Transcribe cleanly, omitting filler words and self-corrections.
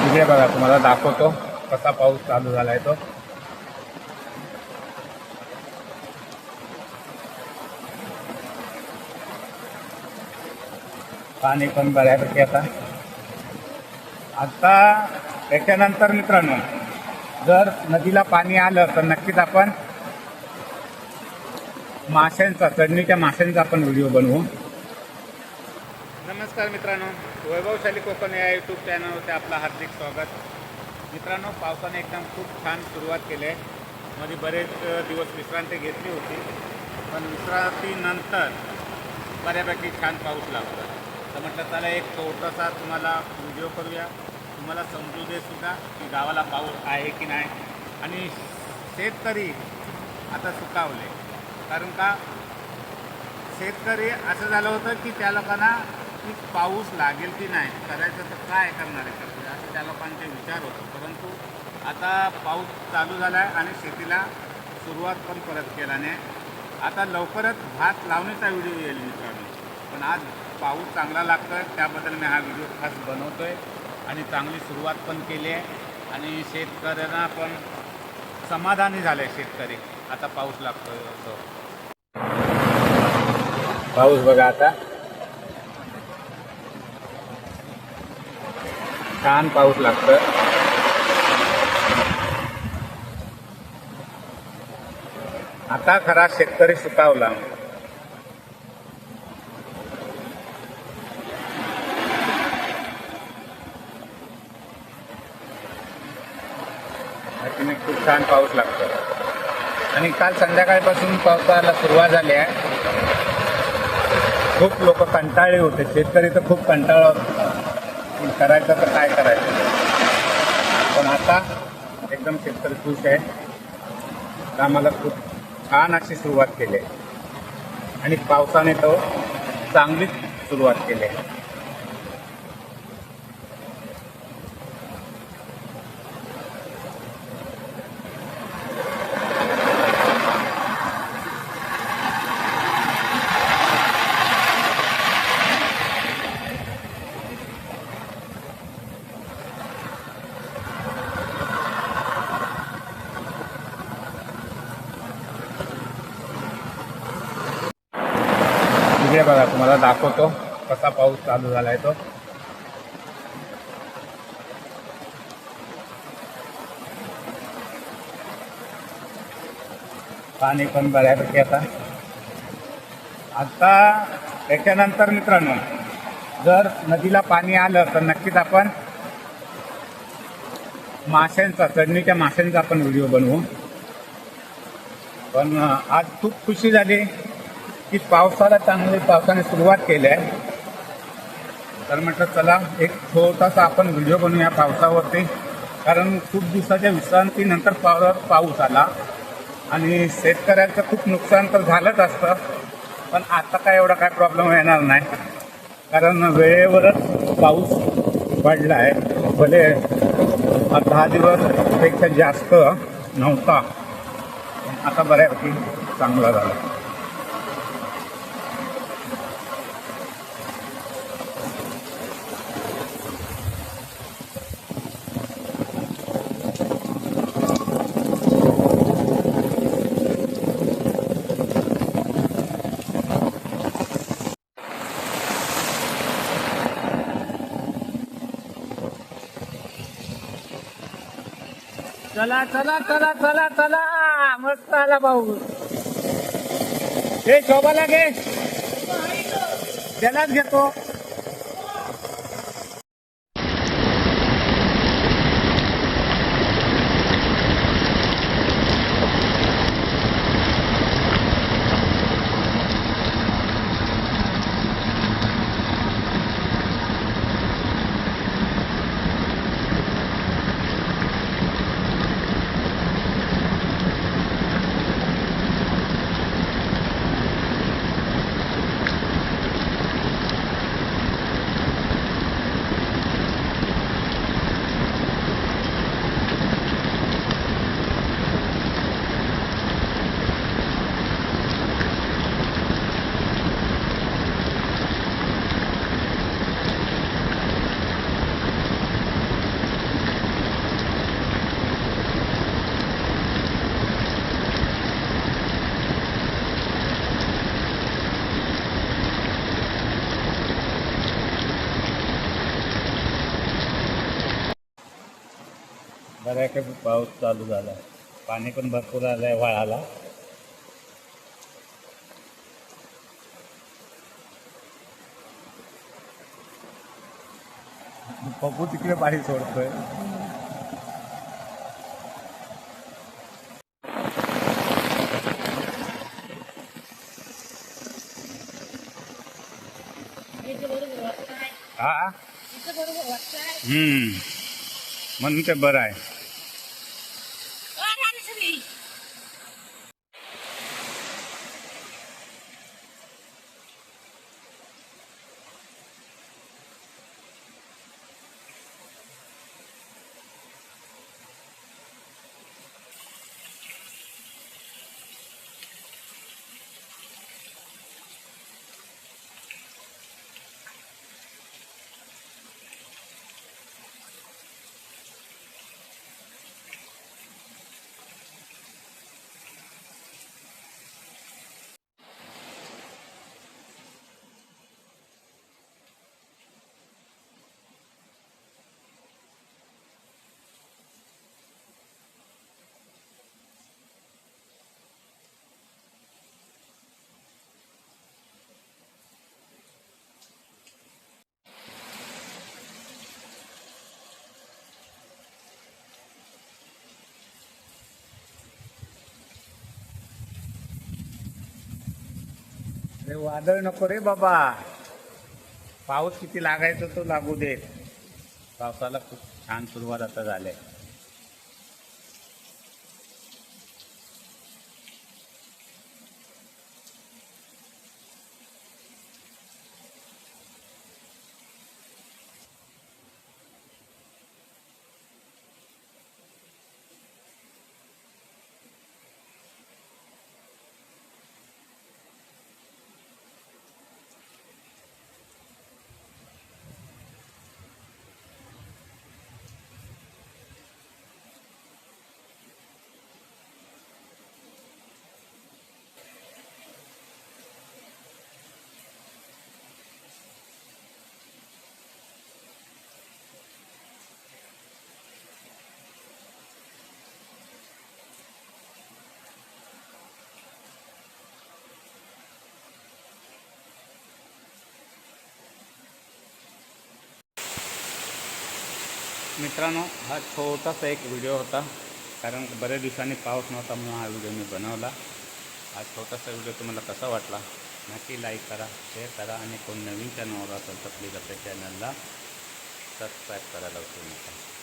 इकडे बघा, तुम्हाला दाखवतो कसा पाऊस चालू झालाय तो. पाणी पण बऱ्यापैकी आता त्याच्यानंतर मित्रांनो, जर नदीला पाणी आलं तर नक्कीच आपण चढणीच्या माशांचा आपण व्हिडिओ बनवू. नमस्कार मित्रांनो, वैभवशाली कोकण या यूट्यूब चॅनलवरती आपलं हार्दिक स्वागत. मित्रांनो, पावसाने एकदम खूप छान सुरुवात केली आहे. मध्ये बरेच दिवस विश्रांती घेतली होती, पण विश्रांतीनंतर बऱ्यापैकी छान पाऊस लागतो. तर म्हटलं चला एक छोटासा तुम्हाला व्हिडिओ करूया, तुम्हाला समजू दे सुद्धा की गावाला पाऊस आहे की नाही. आणि शेतकरी आता सुकावले, कारण का शेतकरी असं झालं होतं की त्या लोकांना की पाऊस लागेल की नाही, करायचं तर काय करणार आहे असं त्या लोकांचे विचार होतो. परंतु आता पाऊस चालू झाला आहे आणि शेतीला सुरुवात पण परत केल्याने आता लवकरच भात लावणीचा व्हिडिओ येईल मित्रांनो. पण आज पाऊस चांगला लागतो आहे, त्याबद्दल मी हा व्हिडिओ खास बनवतो आहे. आणि चांगली सुरुवात पण केली आहे आणि शेतकऱ्यांना पण समाधानी झाले शेतकरी. आता पाऊस लागतो असं पाऊस बघा, आता छान पाऊस लागतोय. आता खरा शेतकरी सुकावला. खूप छान पाऊस लागतो आणि काल संध्याकाळपासून पावसाला सुरुवात झाली आहे. खूप लोक कंटाळले होते, शेतकरी तर खूप कंटाळा होता, करायचं तर काय करायचं. पण आता एकदम शेतकरी खुश आहे. आम्हाला खूप छान अशी सुरुवात केली आहे आणि पावसाने तो चांगलीच सुरुवात केली आहे. इकडे बघा, तुम्हाला दाखवतो कसा पाऊस चालू झालाय तो. पाणी पण बऱ्यापैकी आता त्याच्यानंतर मित्रांनो, जर नदीला पाणी आलं तर नक्कीच आपण चढणीच्या माशांचा आपण व्हिडिओ बनवू. पण आज खूप खुशी झाली की पावसाने सुरुवात केली आहे. तर म्हटलं चला एक छोटासा आपण व्हिडिओ बनवूया पावसावरती, कारण खूप दिवसाच्या विश्रांतीनंतर पाऊस आला आणि शेतकऱ्यांचं खूप नुकसान तर झालंच असतं. पण आता काय एवढा काय प्रॉब्लेम येणार नाही, कारण वेळेवरच पाऊस पडला आहे. भले 10 दिवसपेक्षा जास्त नव्हता, आता बऱ्यापैकी चांगला झाला. चला चला चला चला चला, मस्त आला भाऊ. हे शोभाला घे, त्यालाच घेतो. बऱ्यापैकी पाऊस चालू झाला आहे. पाणी पण भरपूर आलं आहे वळाला. पप्पू तिकडे पाणी सोडतोय. हा म्हणून ते बरं आहे. अरे वादळ नको रे बाबा. पाऊस किती लागायचा तो लागू देत. पावसाला खूप छान सुरुवात आता झाली. मित्रांनो, हा छोटासा एक व्हिडिओ होता, कारण बऱ्याच दिवसांनी पाऊस नव्हता म्हणून हा व्हिडिओ मी बनवला. हा छोटासा व्हिडिओ तुम्हाला कसा वाटला नक्की लाईक करा, शेअर करा आणि कोण नवीन चॅनलवर असेल तर प्लीज आपल्या चॅनलला सबस्क्राईब करायला विसरू नका.